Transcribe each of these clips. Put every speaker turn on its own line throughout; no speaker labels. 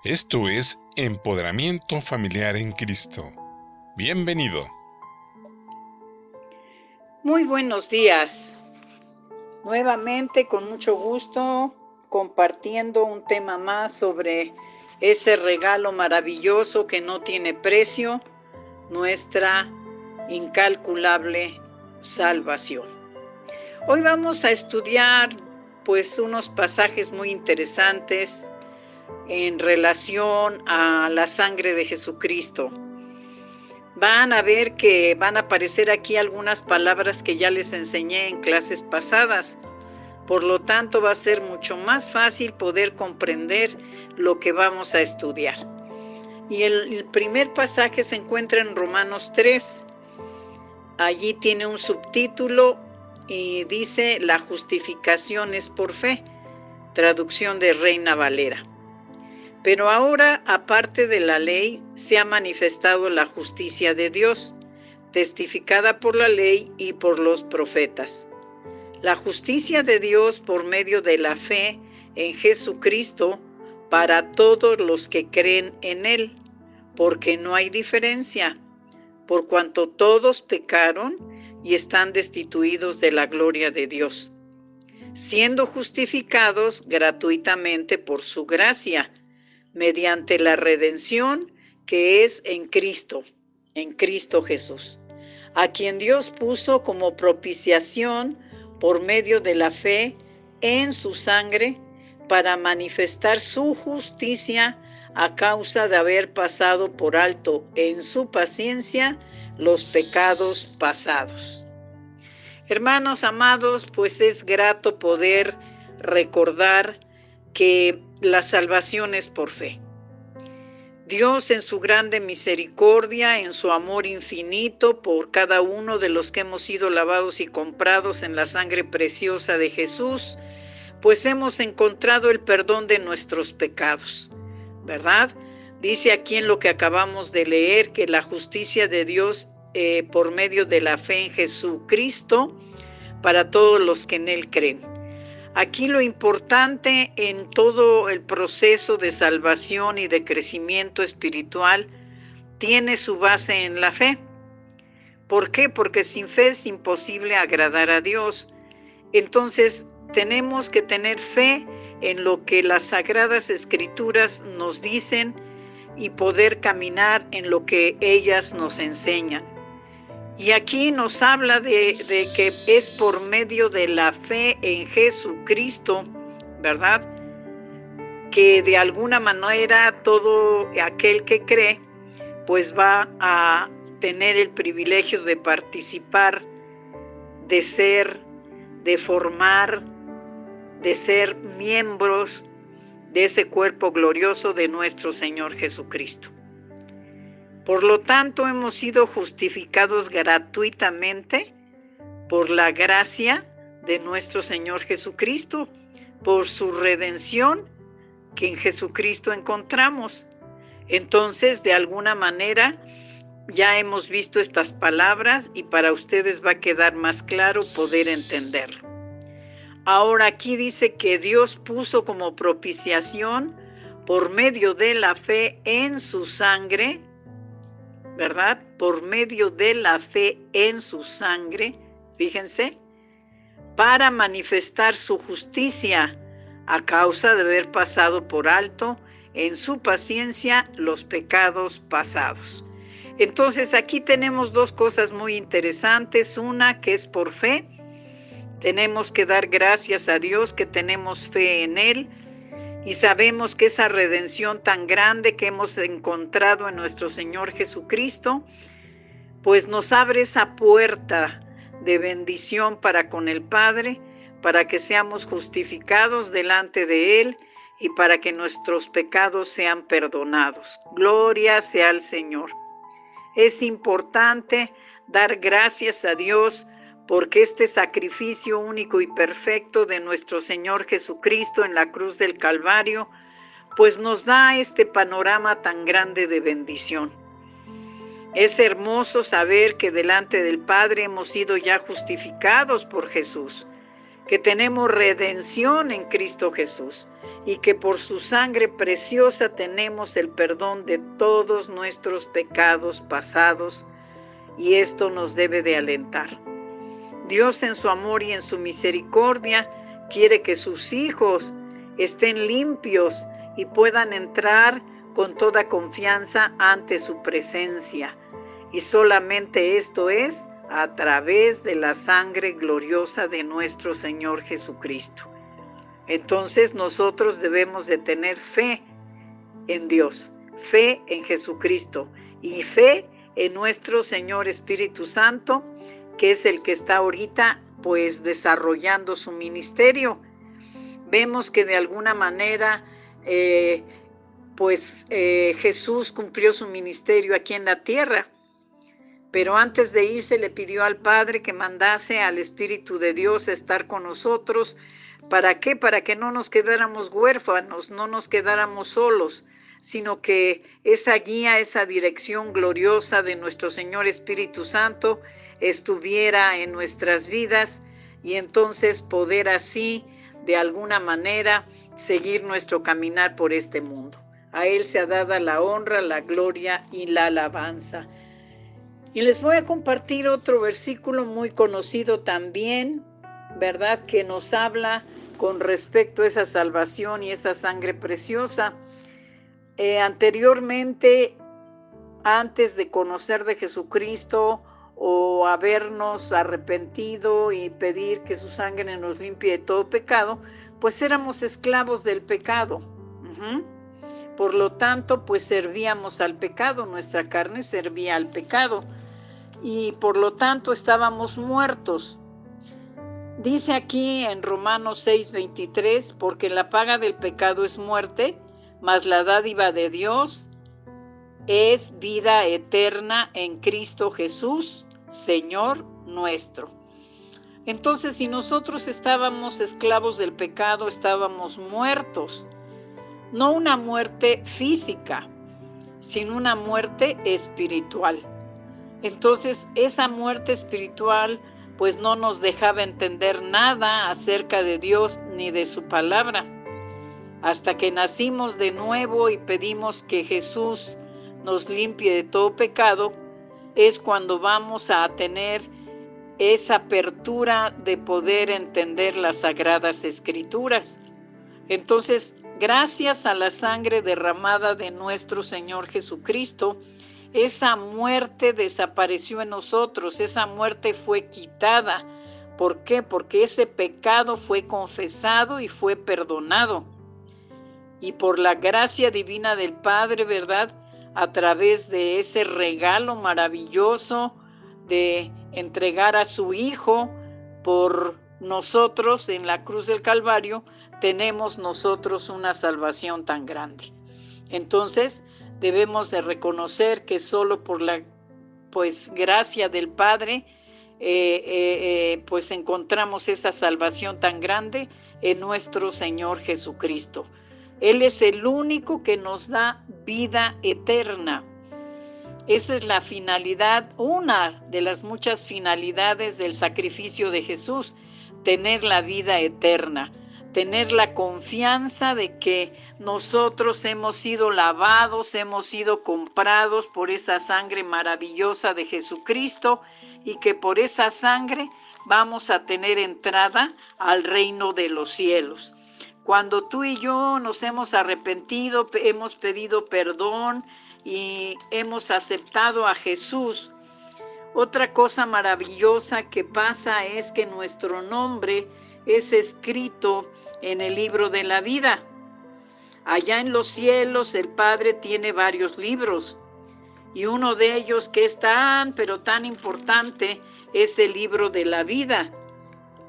Esto es Empoderamiento Familiar en Cristo. Bienvenido.
Muy buenos días. Nuevamente, con mucho gusto, compartiendo un tema más sobre ese regalo maravilloso que no tiene precio, nuestra incalculable salvación. Hoy vamos a estudiar unos pasajes muy interesantes en relación a la sangre de Jesucristo. Van a ver que van a aparecer aquí algunas palabras que ya les enseñé en clases pasadas. Por lo tanto, va a ser mucho más fácil poder comprender lo que vamos a estudiar. Y el primer pasaje se encuentra en Romanos 3. Allí tiene un subtítulo y dice: la justificación es por fe, traducción de Reina Valera. Pero ahora, aparte de la ley, se ha manifestado la justicia de Dios, testificada por la ley y por los profetas. La justicia de Dios por medio de la fe en Jesucristo para todos los que creen en Él, porque no hay diferencia, por cuanto todos pecaron y están destituidos de la gloria de Dios, siendo justificados gratuitamente por su gracia, mediante la redención que es en Cristo Jesús, a quien Dios puso como propiciación por medio de la fe en su sangre, para manifestar su justicia a causa de haber pasado por alto en su paciencia los pecados pasados. Hermanos amados, pues es grato poder recordar que la salvación es por fe. Dios, en su grande misericordia, en su amor infinito por cada uno de los que hemos sido lavados y comprados en la sangre preciosa de Jesús, pues hemos encontrado el perdón de nuestros pecados, ¿verdad? Dice aquí en lo que acabamos de leer que la justicia de Dios por medio de la fe en Jesucristo para todos los que en Él creen. Aquí lo importante en todo el proceso de salvación y de crecimiento espiritual tiene su base en la fe. ¿Por qué? Porque sin fe es imposible agradar a Dios. Entonces tenemos que tener fe en lo que las Sagradas Escrituras nos dicen y poder caminar en lo que ellas nos enseñan. Y aquí nos habla de que es por medio de la fe en Jesucristo, ¿verdad? Que de alguna manera todo aquel que cree, pues va a tener el privilegio de participar, de ser, de formar, de ser miembros de ese cuerpo glorioso de nuestro Señor Jesucristo. Por lo tanto, hemos sido justificados gratuitamente por la gracia de nuestro Señor Jesucristo, por su redención que en Jesucristo encontramos. Entonces, de alguna manera, ya hemos visto estas palabras y para ustedes va a quedar más claro poder entenderlo. Ahora aquí dice que Dios puso como propiciación por medio de la fe en su sangre, ¿verdad? Por medio de la fe en su sangre, fíjense, para manifestar su justicia a causa de haber pasado por alto en su paciencia los pecados pasados. Entonces aquí tenemos dos cosas muy interesantes. Una, que es por fe. Tenemos que dar gracias a Dios que tenemos fe en Él y sabemos que esa redención tan grande que hemos encontrado en nuestro Señor Jesucristo, pues nos abre esa puerta de bendición para con el Padre, para que seamos justificados delante de Él y para que nuestros pecados sean perdonados. Gloria sea al Señor. Es importante dar gracias a Dios porque este sacrificio único y perfecto de nuestro Señor Jesucristo en la cruz del Calvario, pues nos da este panorama tan grande de bendición. Es hermoso saber que delante del Padre hemos sido ya justificados por Jesús, que tenemos redención en Cristo Jesús y que por su sangre preciosa tenemos el perdón de todos nuestros pecados pasados, y esto nos debe de alentar. Dios en su amor y en su misericordia quiere que sus hijos estén limpios y puedan entrar con toda confianza ante su presencia. Y solamente esto es a través de la sangre gloriosa de nuestro Señor Jesucristo. Entonces nosotros debemos de tener fe en Dios, fe en Jesucristo y fe en nuestro Señor Espíritu Santo, que es el que está ahorita pues desarrollando su ministerio. Vemos que de alguna manera Jesús cumplió su ministerio aquí en la tierra, pero antes de irse le pidió al Padre que mandase al Espíritu de Dios a estar con nosotros. ¿Para qué? Para que no nos quedáramos huérfanos, no nos quedáramos solos, sino que esa guía, esa dirección gloriosa de nuestro Señor Espíritu Santo estuviera en nuestras vidas y entonces poder así, de alguna manera, seguir nuestro caminar por este mundo. A Él se ha dado la honra, la gloria y la alabanza. Y les voy a compartir otro versículo muy conocido también, ¿verdad? Que nos habla con respecto a esa salvación y esa sangre preciosa. Anteriormente, antes de conocer de Jesucristo o habernos arrepentido y pedir que su sangre nos limpie de todo pecado, pues éramos esclavos del pecado. Por lo tanto, pues servíamos al pecado, nuestra carne servía al pecado y por lo tanto estábamos muertos. Dice aquí en Romanos 6:23, porque la paga del pecado es muerte, mas la dádiva de Dios es vida eterna en Cristo Jesús, Señor nuestro. Entonces, si nosotros estábamos esclavos del pecado, estábamos muertos. No una muerte física, sino una muerte espiritual. Entonces, esa muerte espiritual pues no nos dejaba entender nada acerca de Dios ni de su palabra. Hasta que nacimos de nuevo y pedimos que Jesús nos limpie de todo pecado, es cuando vamos a tener esa apertura de poder entender las Sagradas Escrituras. Entonces, gracias a la sangre derramada de nuestro Señor Jesucristo, esa muerte desapareció en nosotros, esa muerte fue quitada. ¿Por qué? Porque ese pecado fue confesado y fue perdonado. Y por la gracia divina del Padre, ¿verdad? A través de ese regalo maravilloso de entregar a su Hijo por nosotros en la cruz del Calvario, tenemos nosotros una salvación tan grande. Entonces, debemos de reconocer que solo por la gracia del Padre pues encontramos esa salvación tan grande en nuestro Señor Jesucristo. Él es el único que nos da vida eterna. Esa es la finalidad, una de las muchas finalidades del sacrificio de Jesús, tener la vida eterna, tener la confianza de que nosotros hemos sido lavados, hemos sido comprados por esa sangre maravillosa de Jesucristo y que por esa sangre vamos a tener entrada al reino de los cielos. Cuando tú y yo nos hemos arrepentido, hemos pedido perdón y hemos aceptado a Jesús, otra cosa maravillosa que pasa es que nuestro nombre es escrito en el libro de la vida. Allá en los cielos el Padre tiene varios libros y uno de ellos que es tan importante es el libro de la vida.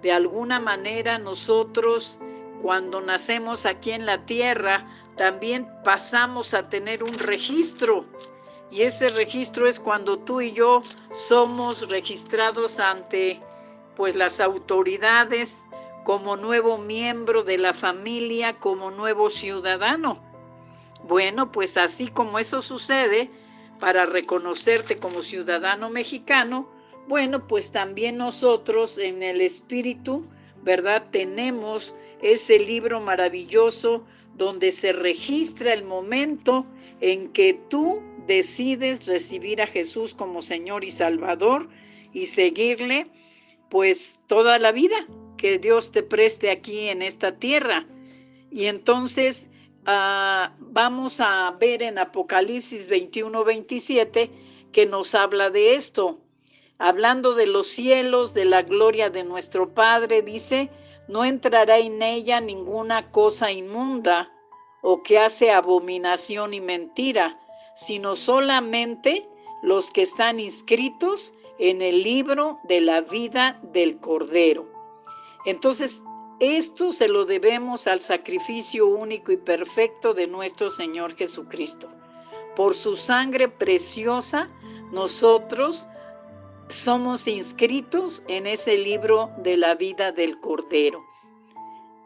De alguna manera nosotros cuando nacemos aquí en la tierra también pasamos a tener un registro y ese registro es cuando tú y yo somos registrados ante las autoridades como nuevo miembro de la familia, como nuevo ciudadano. Bueno, pues así como eso sucede, para reconocerte como ciudadano mexicano, bueno, pues también nosotros en el espíritu ¿verdad? Tenemos ese libro maravilloso donde se registra el momento en que tú decides recibir a Jesús como Señor y Salvador y seguirle pues toda la vida que Dios te preste aquí en esta tierra. Y entonces vamos a ver en Apocalipsis 21-27 que nos habla de esto. Hablando de los cielos, de la gloria de nuestro Padre, dice, no entrará en ella ninguna cosa inmunda o que hace abominación y mentira, sino solamente los que están inscritos en el libro de la vida del Cordero. Entonces, esto se lo debemos al sacrificio único y perfecto de nuestro Señor Jesucristo. Por su sangre preciosa, nosotros somos inscritos en ese libro de la vida del Cordero.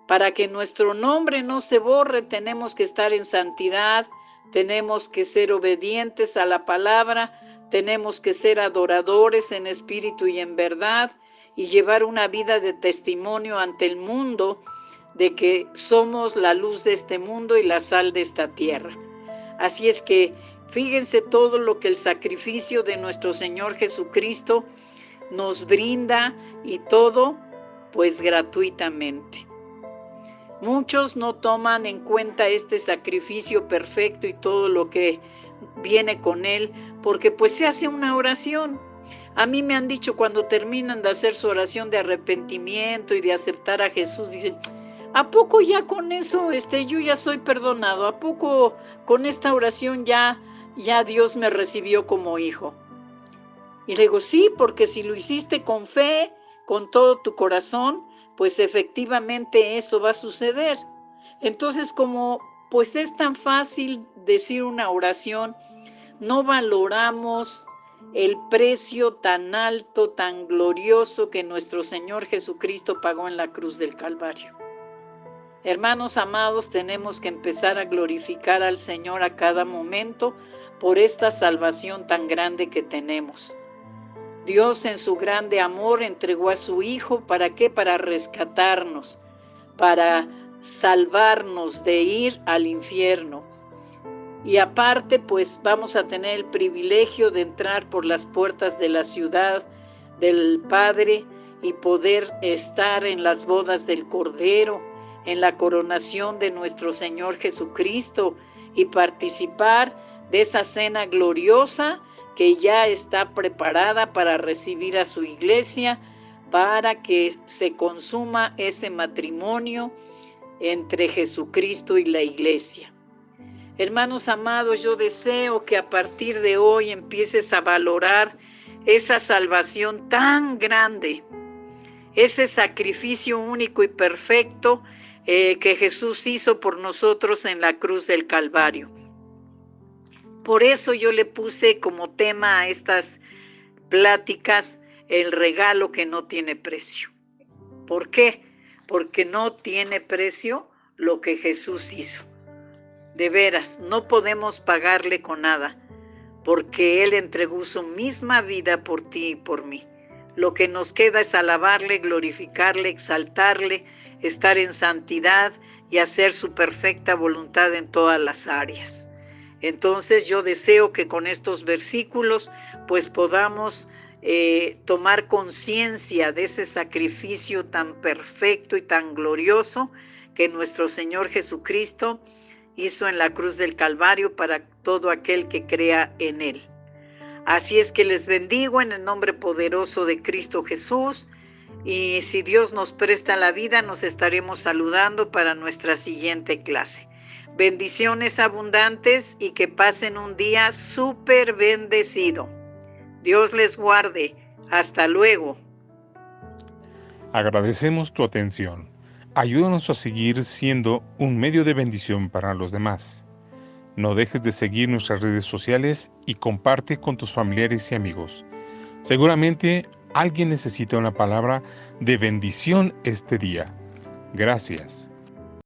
Para que nuestro nombre no se borre, tenemos que estar en santidad, tenemos que ser obedientes a la palabra, tenemos que ser adoradores en espíritu y en verdad, y llevar una vida de testimonio ante el mundo de que somos la luz de este mundo y la sal de esta tierra. Así es que fíjense todo lo que el sacrificio de nuestro Señor Jesucristo nos brinda, y todo pues gratuitamente. Muchos no toman en cuenta este sacrificio perfecto y todo lo que viene con él, porque pues se hace una oración. A mí me han dicho cuando terminan de hacer su oración de arrepentimiento y de aceptar a Jesús, dicen, ¿a poco ya con eso yo ya soy perdonado? ¿A poco con esta oración ya Dios me recibió como hijo? Y le digo, sí, porque si lo hiciste con fe, con todo tu corazón, pues efectivamente eso va a suceder. Entonces, como pues es tan fácil decir una oración, no valoramos el precio tan alto, tan glorioso que nuestro Señor Jesucristo pagó en la cruz del Calvario. Hermanos amados, tenemos que empezar a glorificar al Señor a cada momento por esta salvación tan grande que tenemos. Dios en su grande amor entregó a su Hijo, ¿para qué? Para rescatarnos, para salvarnos de ir al infierno. Y aparte, pues vamos a tener el privilegio de entrar por las puertas de la ciudad del Padre y poder estar en las bodas del Cordero, en la coronación de nuestro Señor Jesucristo y participar de esa cena gloriosa que ya está preparada para recibir a su iglesia, para que se consuma ese matrimonio entre Jesucristo y la iglesia. Hermanos amados, yo deseo que a partir de hoy empieces a valorar esa salvación tan grande, ese sacrificio único y perfecto que Jesús hizo por nosotros en la cruz del Calvario. Por eso yo le puse como tema a estas pláticas el regalo que no tiene precio. ¿Por qué? Porque no tiene precio lo que Jesús hizo. De veras, no podemos pagarle con nada, porque Él entregó su misma vida por ti y por mí. Lo que nos queda es alabarle, glorificarle, exaltarle, estar en santidad y hacer su perfecta voluntad en todas las áreas. Entonces yo deseo que con estos versículos pues podamos tomar conciencia de ese sacrificio tan perfecto y tan glorioso que nuestro Señor Jesucristo hizo en la cruz del Calvario para todo aquel que crea en Él. Así es que les bendigo en el nombre poderoso de Cristo Jesús, y si Dios nos presta la vida, nos estaremos saludando para nuestra siguiente clase. Bendiciones abundantes y que pasen un día súper bendecido. Dios les guarde. Hasta luego.
Agradecemos tu atención. Ayúdanos a seguir siendo un medio de bendición para los demás. No dejes de seguir nuestras redes sociales y comparte con tus familiares y amigos. Seguramente alguien necesita una palabra de bendición este día. Gracias.